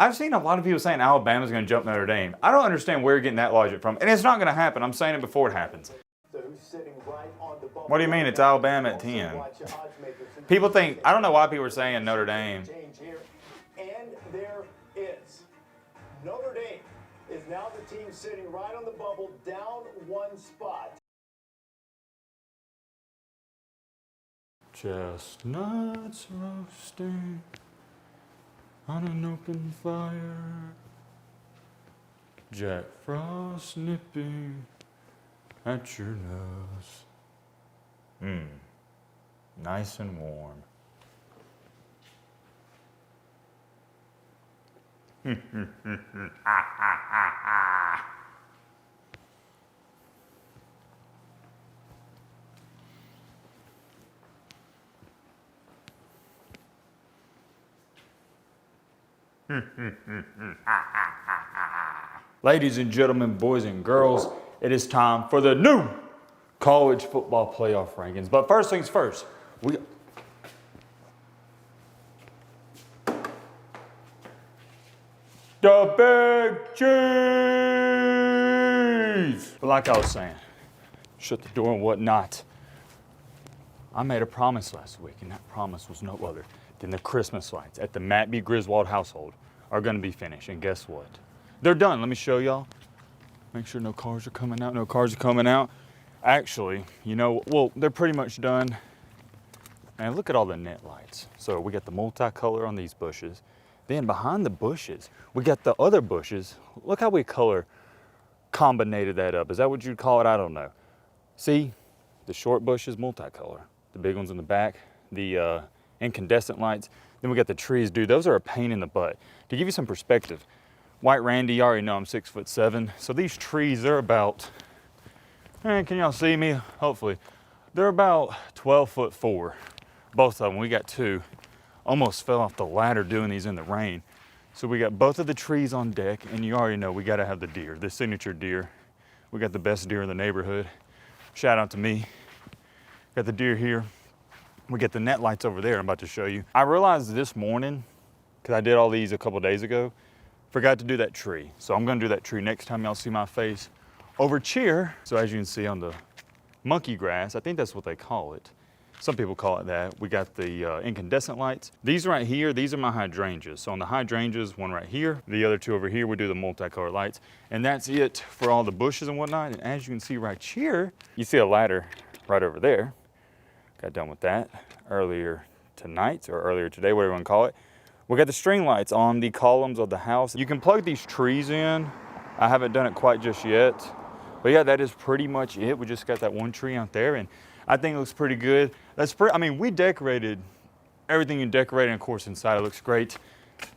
I've seen a lot of people saying Alabama's going to jump Notre Dame. I don't understand where you're getting that logic from. And it's not going to happen. I'm saying it before it happens. What do you mean? It's Alabama at 10. People think, I don't know why people are saying Notre Dame. And there is. Notre Dame is now the team sitting right on the bubble, down one spot. Chestnuts roasting on an open fire. Jack Frost nipping at your nose. Nice and warm. Ladies and gentlemen, boys and girls, it is time for the new college football playoff rankings. But first things first, the big cheese! But like I was saying, shut the door and whatnot. I made a promise last week, and that promise was no other than the Christmas lights at the Matt B. Griswold household are gonna be finished. And guess what? They're done. Let me show y'all. Make sure no cars are coming out. No cars are coming out. Actually, you know, well, they're pretty much done. And look at all the net lights. So we got the multicolor on these bushes. Then behind the bushes, we got the other bushes. Look how we color combinated that up. Is that what you'd call it? I don't know. See, the short bushes, multicolor. The big ones in the back, the incandescent lights. Then we got the trees. Dude, those are a pain in the butt. To give you some perspective, White Randy, you already know I'm 6'7". So these trees, they're about, can y'all see me? Hopefully. They're about 12'4". Both of them, we got two. Almost fell off the ladder doing these in the rain. So we got both of the trees on deck, and you already know we gotta have the deer, the signature deer. We got the best deer in the neighborhood. Shout out to me. Got the deer here. We got the net lights over there I'm about to show you. I realized this morning, because I did all these a couple days ago, forgot to do that tree. So I'm gonna do that tree next time y'all see my face over cheer. So as you can see on the monkey grass, I think that's what they call it. Some people call it that. We got the incandescent lights. These right here, these are my hydrangeas. So on the hydrangeas, one right here, the other two over here, we do the multicolored lights. And that's it for all the bushes and whatnot. And as you can see right here, you see a ladder right over there. Got done with that earlier tonight or earlier today, whatever you want to call it. We got the string lights on the columns of the house. You can plug these trees in. I haven't done it quite just yet. But yeah, that is pretty much it. We just got that one tree out there, and I think it looks pretty good. I mean, we decorated everything you decorated, and of course inside it looks great.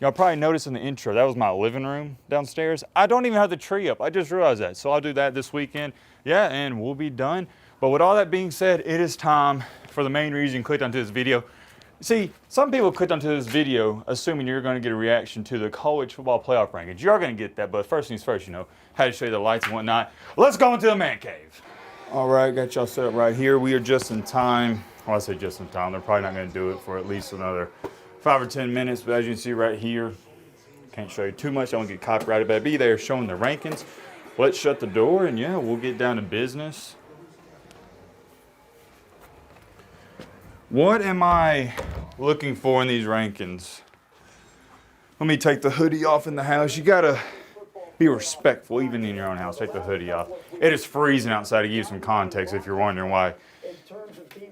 Y'all probably noticed in the intro, that was my living room downstairs. I don't even have the tree up. I just realized that. So I'll do that this weekend. Yeah, and we'll be done. But with all that being said, it is time for the main reason you clicked onto this video. See, some people clicked onto this video assuming you're going to get a reaction to the college football playoff rankings. You are going to get that, but first things first, you know, how to show you the lights and whatnot. Let's go into the man cave. All right, got y'all set up right here. We are just in time. Well, I say just in time. They're probably not going to do it for at least another 5 or 10 minutes, but as you can see right here, can't show you too much. I don't get copyrighted, but I'll be there showing the rankings. Let's shut the door, and yeah, we'll get down to business. What am I looking for in these rankings? Let me take the hoodie off in the house. You gotta be respectful even in your own house. Take the hoodie off. It is freezing outside, to give you some context if you're wondering why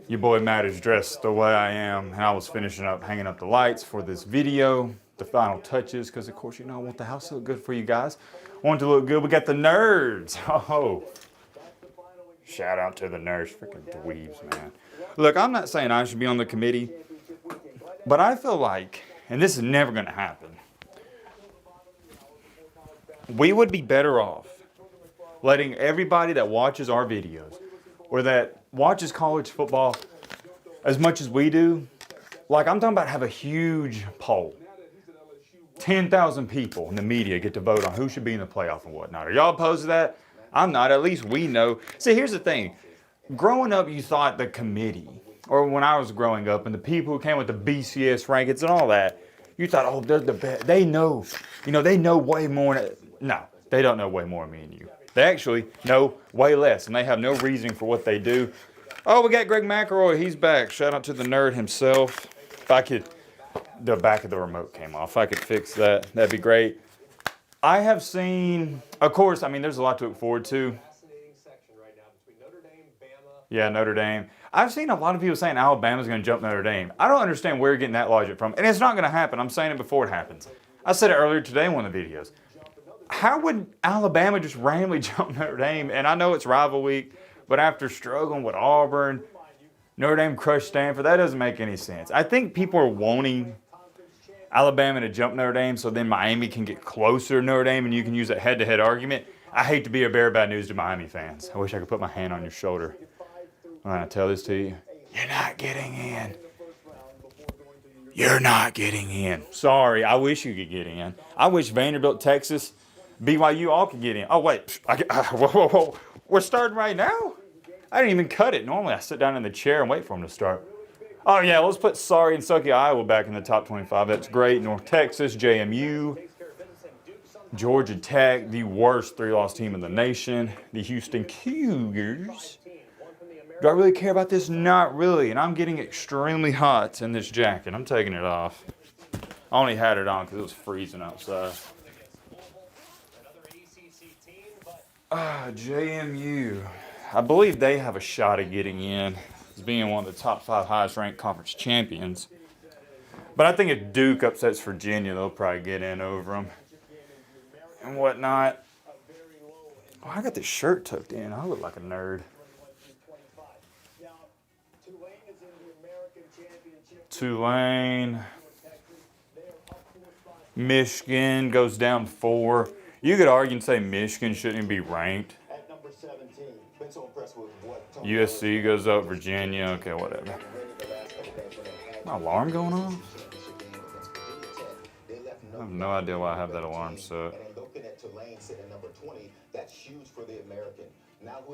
your boy Matt is dressed the way I am. And I was finishing up hanging up the lights for this video, the final touches, because of course, you know, I want the house to look good for you guys. I want it to look good. We got the nerds. Oh, shout out to the nerds, freaking dweebs, man. Look, I'm not saying I should be on the committee, but I feel like, and this is never going to happen, we would be better off letting everybody that watches our videos or that watches college football as much as we do, like I'm talking about have a huge poll. 10,000 people in the media get to vote on who should be in the playoff and whatnot. Are y'all opposed to that? I'm not. At least we know. See, here's the thing. Growing up, you thought the committee, or when I was growing up, and the people who came with the BCS rankings and all that, You thought, oh, they're the best. They know. They know way more. No, they don't know way more than me and you. They actually know way less, and they have no reasoning for what they do. Oh, we got Greg McElroy. He's back. Shout out to the nerd himself. If I could, the back of the remote came off. If I could fix that, that'd be great. I have seen, of course, I mean, there's a lot to look forward to. Yeah, Notre Dame. I've seen a lot of people saying Alabama's going to jump Notre Dame. I don't understand where you're getting that logic from. And it's not going to happen. I'm saying it before it happens. I said it earlier today in one of the videos. How would Alabama just randomly jump Notre Dame? And I know it's rival week, but after struggling with Auburn, Notre Dame crushed Stanford, that doesn't make any sense. I think people are wanting Alabama to jump Notre Dame so then Miami can get closer to Notre Dame and you can use that head-to-head argument. I hate to be a bearer of bad news to Miami fans. I wish I could put my hand on your shoulder. When I tell this to you, you're not getting in. You're not getting in. Sorry, I wish you could get in. I wish Vanderbilt, Texas, BYU all could get in. Oh, wait. Whoa. We're starting right now? I didn't even cut it. Normally, I sit down in the chair and wait for them to start. Oh, yeah, let's put Sorry and Sucky, Iowa back in the top 25. That's great. North Texas, JMU, Georgia Tech, the worst 3-loss team in the nation. The Houston Cougars. Do I really care about this? Not really. And I'm getting extremely hot in this jacket. I'm taking it off. I only had it on because it was freezing outside. JMU. I believe they have a shot at getting in as being one of the top 5 highest ranked conference champions. But I think if Duke upsets Virginia, they'll probably get in over them and whatnot. Oh, I got this shirt tucked in. I look like a nerd. Tulane. Michigan goes down 4. You could argue and say Michigan shouldn't even be ranked. USC goes up, Virginia. Okay, whatever. My alarm going on? I have no idea why I have that alarm set.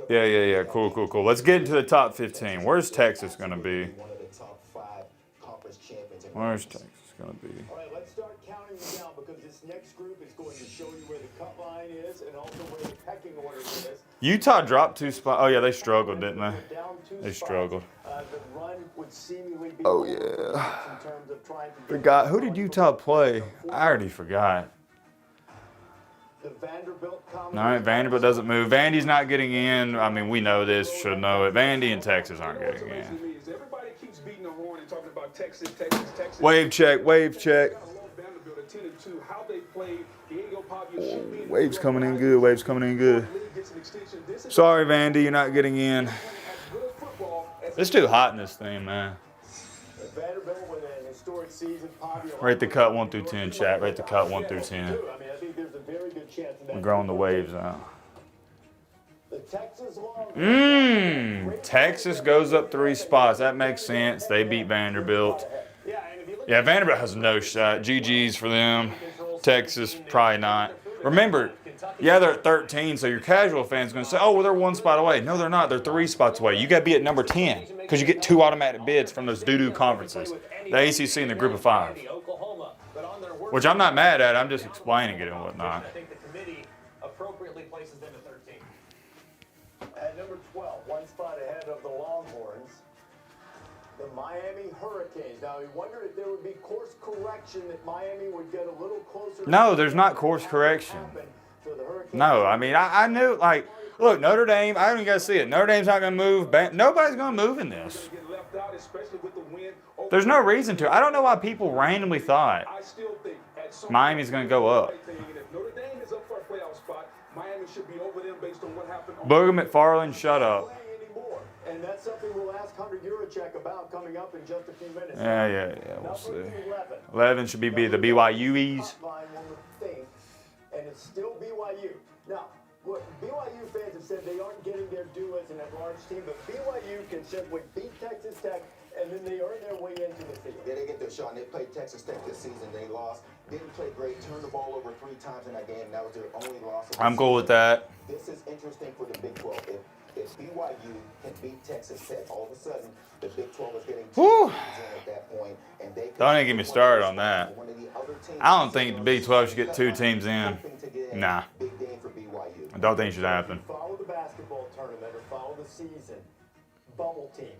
Yeah. Cool. Let's get into the top 15. Where's Texas going to be? Where's Texas going to be? All right, let's start counting them down because this next group is going to show you where the cut line is and also where the pecking order is. Utah dropped 2 spots. Oh, yeah, they struggled, didn't they? They struggled. The run would seemingly be oh, yeah. In terms of trying to Forgot. Who did Utah play? I already forgot. The Vanderbilt All right, Vanderbilt doesn't move. Vandy's not getting in. I mean, we know this, should know it. Vandy and Texas aren't getting in. Wave check. Oh, wave's coming in good. Sorry, Vandy, you're not getting in. It's too hot in this thing, man. Rate the cut 1 through 10, chat. Rate the cut 1 through 10. We're growing the waves out. Texas goes up 3 spots. That makes sense. They beat Vanderbilt. Yeah, Vanderbilt has no shot. GG's for them. Texas, probably not. Remember, yeah, they're at 13, so your casual fan's going to say, oh, well, they're 1 spot away. No, they're not. They're 3 spots away. You got to be at number 10 because you get 2 automatic bids from those doo-doo conferences. The ACC and the Group of 5. Which I'm not mad at. I'm just explaining it and whatnot. At number 12, 1 spot ahead of the Longhorns, the Miami Hurricanes. Now, we wondered if there would be course correction, that Miami would get a little closer. No, there's not course correction. No, I mean, I knew, like, look, Notre Dame, I don't even got to see it. Notre Dame's not going to move. Nobody's going to move in this. There's no reason to. I don't know why people randomly thought Miami's going to go up. Booger McFarland, shut up. And that's something we'll ask Hunter Yurachek about coming up in just a few minutes. Yeah, we'll see. 11 should be the BYU's. And it's still BYU. Now, what BYU fans have said they aren't getting their due as an enlarged team, but BYU can simply beat Texas Tech, and then they earn their way into the field. Yeah, they get their shot. They played Texas Tech this season. They lost. Didn't play great. Turned the ball over 3 times in that game. That was their only loss. I'm cool with that. This is interesting for the Big 12. If BYU can beat Texas Tech, all of a sudden the Big 12 is getting Whew. two teams in at that point, and they Don't even get me started on that. I don't think the Big 12 should get 2 teams in. Nah. Big game for BYU. I don't think it should happen. Follow the basketball tournament or follow the season. Bubble teams.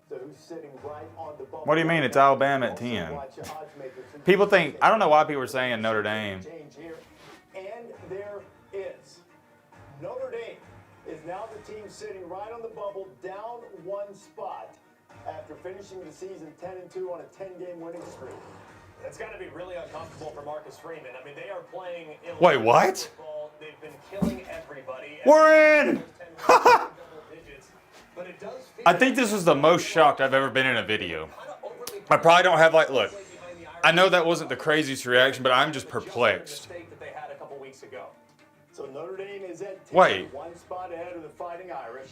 So who's sitting right on the bubble? What do you mean? It's Alabama at 10. People think, I don't know why people are saying Notre Dame. And there is. Notre Dame is now the team sitting right on the bubble, down 1 spot after finishing the season 10-2 on a 10-game winning streak. It's got to be really uncomfortable for Marcus Freeman. I mean, they are playing. Wait, what? Football. They've been killing everybody. We're in! But it does feel I think this is the most shocked I've ever been in a video. I probably don't have look, I know that wasn't the craziest reaction, but I'm just perplexed. that they had a couple weeks ago. So Notre Dame is at 10, Wait. 1 spot ahead of the Fighting Irish.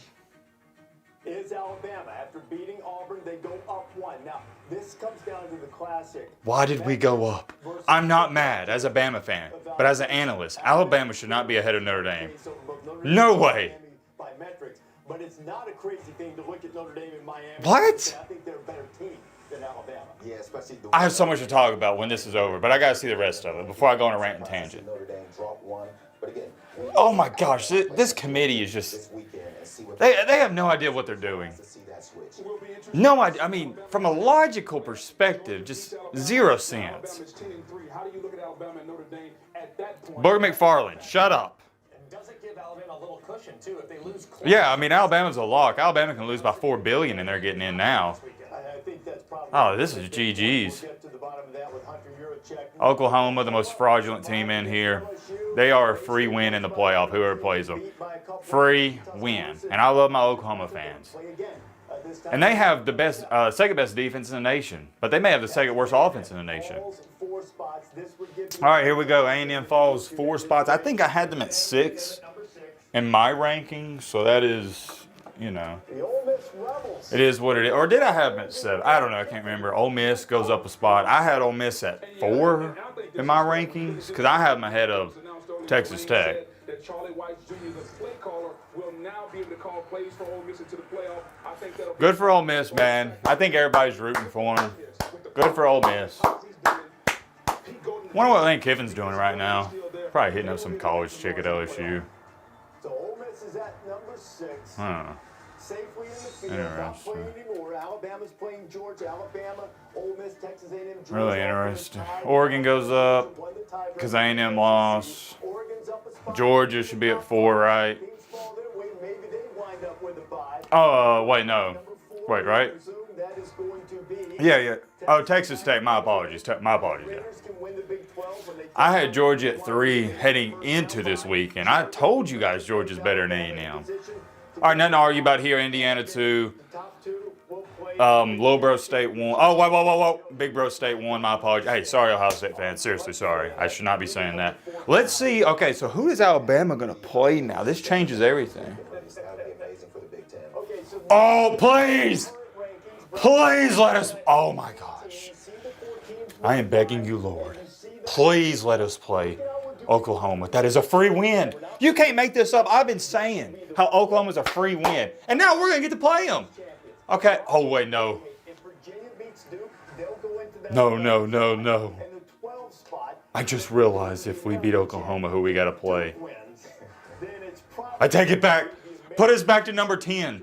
Is Alabama. After beating Auburn, they go up 1. Now, this comes down to the classic. Why did we go up? I'm not mad as a Bama fan, but as an analyst, Alabama should not be ahead of Notre Dame. No way. By metrics, but it's not a crazy thing to look at Notre Dame and Miami. What? I think they're a better team than Alabama. Yeah, especially the I have so much to talk about when this is over, but I gotta see the rest of it before I go on a rant and tangent. Notre Dame dropped 1, but again, Oh my gosh, this committee is just, this weekend and see what they have no idea what they're doing. to see that switch. No idea. I mean, from a logical perspective, just 0 sense. Alabama's 10-3. How do you look at Alabama and Notre Dame at that point? Booger McFarland, shut up. And does it give Alabama a little cushion too if they lose? Yeah, I mean, Alabama's a lock. Alabama can lose by $4 billion and they're getting in now. I think that's probably. Oh, this is GG's. We'll get to the bottom of that with Hunter Yurachek. Oklahoma, the most fraudulent team in here. They are a free win in the playoff, whoever plays them. Free win. And I love my Oklahoma fans. Play again. This time And they have the best, second best defense in the nation. But they may have the second worst offense in the nation. falls 4 spots. This would give you All right, here we go. A&M falls 4 spots. I think I had them at 6 in my rankings. So that is, you know, the Ole Miss Rebels. it is what it is. Or did I have them at 7? I don't know. I can't remember. Ole Miss goes up a spot. I had Ole Miss at 4 in my rankings because I have them ahead of Texas Tech. That Charlie White Jr., the play caller, will now be able to call plays for Ole Miss into the playoff. I think that'll be Good for Ole Miss, man. I think everybody's rooting for them. Good for Ole Miss. Wonder what Lane Kiffin's doing right now. Probably hitting up some college chick at LSU. So Ole Miss is at number 6. Huh. Safely in the field. Not Interesting. playing anymore. Alabama's playing Georgia. Alabama, Ole Miss, Texas A&M. Georgia, Really all interesting. tied. Oregon goes up Won the tiebreaker. because A&M lost. Oregon's up a spot. Georgia should be at 4, right? Teams fall their way. Maybe they wind up with a bye. Oh, wait, no. Number 4, Wait, right? I presume that is going to be. Yeah, yeah. Oh, Texas Tech. My apologies. My apologies. Yeah. Raiders can win the Big 12 when they I had Georgia at 3 heading into this week, and I told you guys Georgia's better than A&M. All right, nothing to argue about here. Indiana 2. top 2 will play. Little Bro State 1. Oh, whoa. Big Bro State 1. My apologies. Hey, sorry, Ohio State fans. Seriously, sorry. I should not be saying that. Let's see. Okay, so who is Alabama going to play now? This changes everything. That would be amazing for the Big 10. Okay, so Oh, please. Please let us. Oh, my gosh. I am begging you, Lord. Please let us play Oklahoma. That is a free win. You can't make this up. I've been saying how Oklahoma's a free win. And now we're going to get to play them. Okay. Oh, wait, no. if Virginia beats Duke, they'll go into that. No. And the 12 spot I just realized if we beat Oklahoma, who we got to play. wins. Then it's probably I take it back. Put us back to number 10.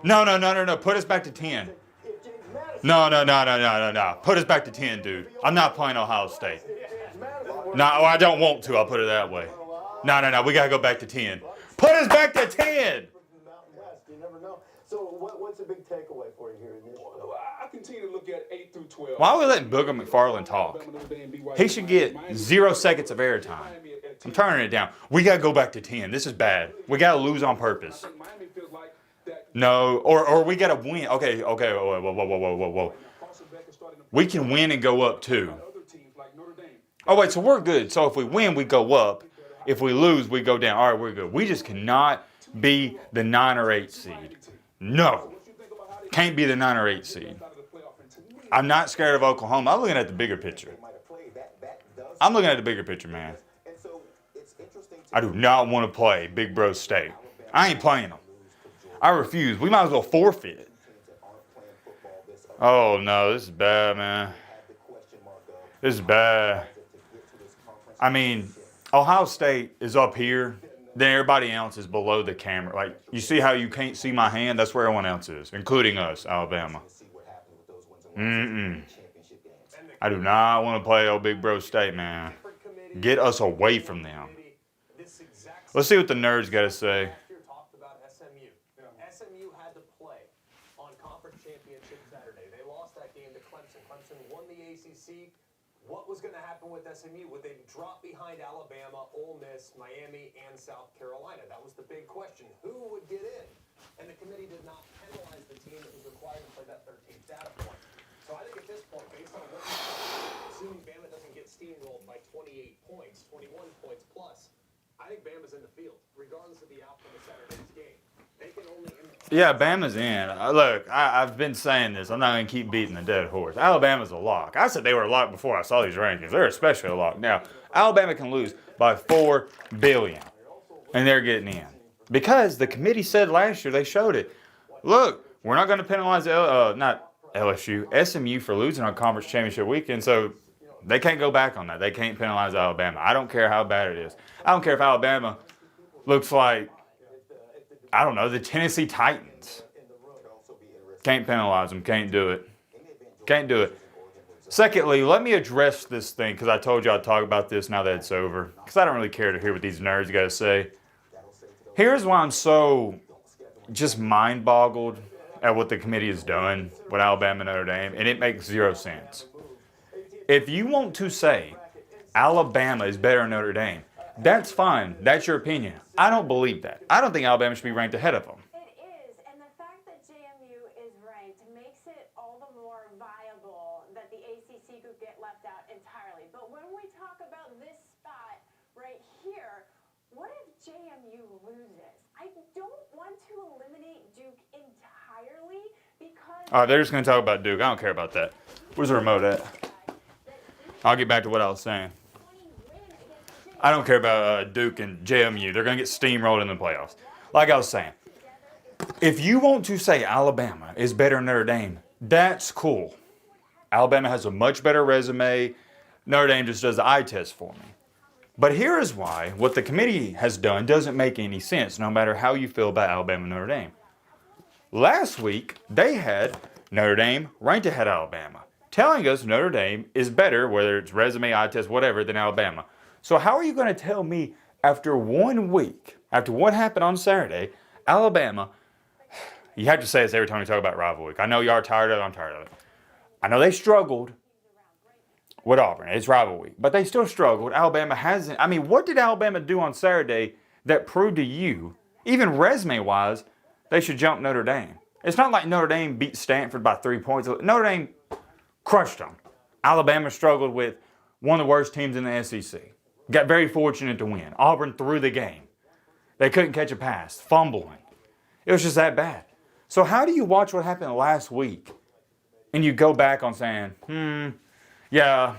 No. Put us back to 10. if James Madison. No. Put us back to 10, dude. I'm not playing Ohio State. If James Madison were No, I don't want to. I'll put it that way. No. We got to go back to 10. Put us back to 10. from the Mountain West, you never know. So what's a big takeaway for you here in this? I continue to look at 8 through 12. Why are we letting Booger McFarland talk? He should get 0 seconds of airtime. I'm turning it down. We got to go back to 10. This is bad. We got to lose on purpose. Miami feels like that. No, or we got to win. Okay, whoa. We can win and go up too. Other teams like Notre Dame. Oh, wait, so we're good. So if we win, we go up. If we lose, we go down. All right, we're good. We just cannot be the 9 or 8 seed. No. Can't be the 9 or 8 seed. I'm not scared of Oklahoma. I'm looking at the bigger picture. I'm looking at the bigger picture, man. And so it's interesting I do not want to play Big Bro State. I ain't playing them. I refuse. We might as well forfeit. Oh, no. This is bad, man. This is bad. I mean, Ohio State is up here. Then everybody else is below the camera. Like, you see how you can't see my hand? That's where everyone else is, including us, Alabama. I do not want to play old Big Bro State, man. Get us away from them. Let's see what the nerds got to say. Talked about SMU. SMU had to play on conference championship Saturday. They lost that game to Clemson. Clemson won the ACC. What was going to happen with SMU? Would they drop behind Alabama, Ole Miss, Miami, and South Carolina? That was the big question. Who would get in? And the committee did not penalize the team that was required to play that 13th data point. So I think at this point, based on what you assuming Bama doesn't get steamrolled by 28 points, 21 points plus, I think Bama's in the field, regardless of the outcome of Saturday's game. They can only Yeah, Bama's in. Look, I've been saying this. I'm not going to keep beating the dead horse. Alabama's a lock. I said they were a lock before I saw these rankings. They're especially a lock. Now, Alabama can lose by $4 billion, and they're getting in. Because the committee said last year, they showed it. Look, we're not going to penalize not LSU, SMU for losing on conference championship weekend, so they can't go back on that. They can't penalize Alabama. I don't care how bad it is. I don't care if Alabama looks like, I don't know, the Tennessee Titans. Can't penalize them. Can't do it. Can't do it. Secondly, let me address this thing, because I told you I'd talk about this now that it's over, because I don't really care to hear what these nerds got to say. Here's why I'm so just mind-boggled at what the committee has done with Alabama and Notre Dame, and it makes zero sense. If you want to say Alabama is better than Notre Dame, that's fine. That's your opinion. I don't believe that. I don't think Alabama should be ranked ahead of them. It is, and the fact that JMU is ranked makes it all the more viable that the ACC could get left out entirely. But when we talk about this spot right here, what if JMU loses? I don't want to eliminate Duke entirely because... All right, they're just going to talk about Duke. I don't care about that. Where's the remote at? I'll get back to what I was saying. I don't care about Duke and JMU. They're going to get steamrolled in the playoffs. Like I was saying, if you want to say Alabama is better than Notre Dame, that's cool. Alabama has a much better resume. Notre Dame just does the eye test for me. But here is why what the committee has done doesn't make any sense, no matter how you feel about Alabama and Notre Dame. Last week, they had Notre Dame ranked ahead of Alabama, telling us Notre Dame is better, whether it's resume, eye test, whatever, than Alabama. So how are you going to tell me after 1 week, after what happened on Saturday, Alabama, you have to say this every time we talk about rival week. I know you are tired of it. I'm tired of it. I know they struggled with Auburn. It's rival week. But they still struggled. Alabama hasn't. I mean, what did Alabama do on Saturday that proved to you, even resume-wise, they should jump Notre Dame? It's not like Notre Dame beat Stanford by 3 points. Notre Dame crushed them. Alabama struggled with one of the worst teams in the SEC. Got very fortunate to win. Auburn threw the game. They couldn't catch a pass. Fumbling. It was just that bad. So how do you watch what happened last week and you go back on saying, yeah,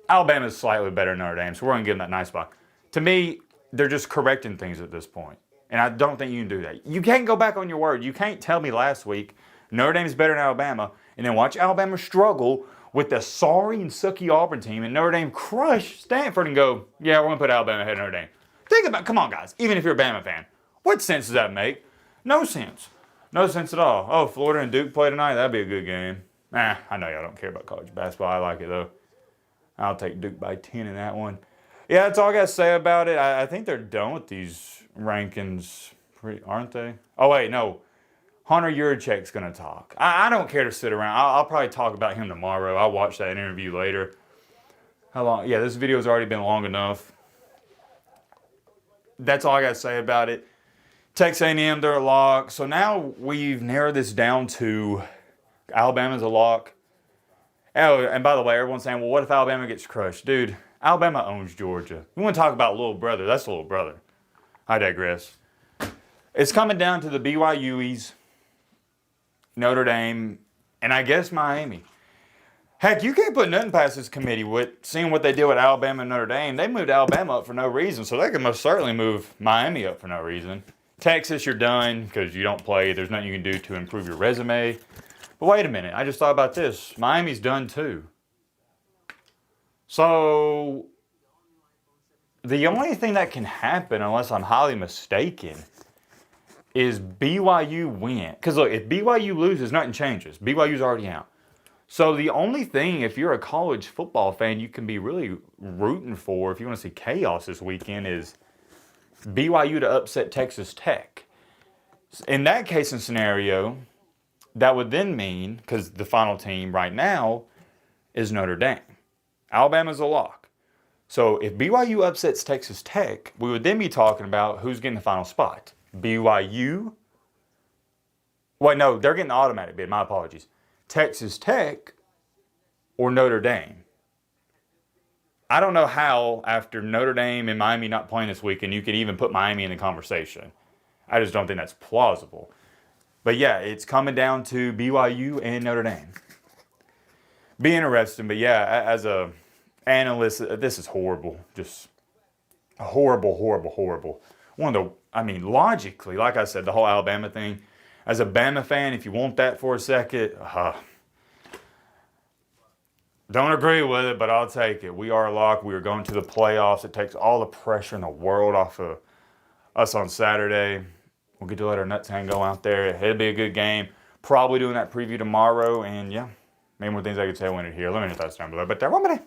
Alabama's slightly better than Notre Dame, so we're going to give them that nice spot. To me, they're just correcting things at this point. And I don't think you can do that. You can't go back on your word. You can't tell me last week Notre Dame's better than Alabama and then watch Alabama struggle with the sorry and sucky Auburn team and Notre Dame crush Stanford and go, yeah, we're going to put Alabama ahead of Notre Dame. Think about, come on guys, even if you're a Bama fan, what sense does that make? No sense. No sense at all. Oh, Florida and Duke play tonight? That'd be a good game. I know y'all don't care about college basketball. I like it though. I'll take Duke by 10 in that one. Yeah, that's all I got to say about it. I think they're done with these rankings, aren't they? Oh, wait, no. Hunter Yurachek's going to talk. I don't care to sit around. I'll probably talk about him tomorrow. I'll watch that interview later. How long? Yeah, this video's already been long enough. That's all I got to say about it. Texas A&M, they're a lock. So now we've narrowed this down to Alabama's a lock. Oh, and by the way, everyone's saying, well, what if Alabama gets crushed? Dude, Alabama owns Georgia. You want to talk about little brother? That's little brother. I digress. It's coming down to the BYU's, Notre Dame, and I guess Miami. Heck, you can't put nothing past this committee with seeing what they did with Alabama and Notre Dame. They moved Alabama up for no reason, so they can most certainly move Miami up for no reason. Texas, you're done because you don't play. There's nothing you can do to improve your resume. But wait a minute. I just thought about this. Miami's done too. So the only thing that can happen, unless I'm highly mistaken, is BYU win. Because look, if BYU loses, nothing changes. BYU's already out. So the only thing, if you're a college football fan, you can be really rooting for, if you want to see chaos this weekend, is BYU to upset Texas Tech. In that case and scenario, that would then mean, because the final team right now is Notre Dame. Alabama's a lock. So if BYU upsets Texas Tech, we would then be talking about who's getting the final spot. BYU. Wait, no, they're getting the automatic bid. My apologies. Texas Tech or Notre Dame. I don't know how, after Notre Dame and Miami not playing this weekend, you could even put Miami in the conversation. I just don't think that's plausible. But yeah, it's coming down to BYU and Notre Dame. Be interesting, but yeah, as a analyst, this is horrible. Just horrible, horrible, horrible. Logically, like I said, the whole Alabama thing, as a Bama fan, if you want that for a second, don't agree with it, but I'll take it. We are a lock. We are going to the playoffs. It takes all the pressure in the world off of us on Saturday. We'll get to let our nuts hang go out there. It'll be a good game. Probably doing that preview tomorrow. And yeah, many more things I could say when it here. Let me know your thoughts down below. But there, one minute.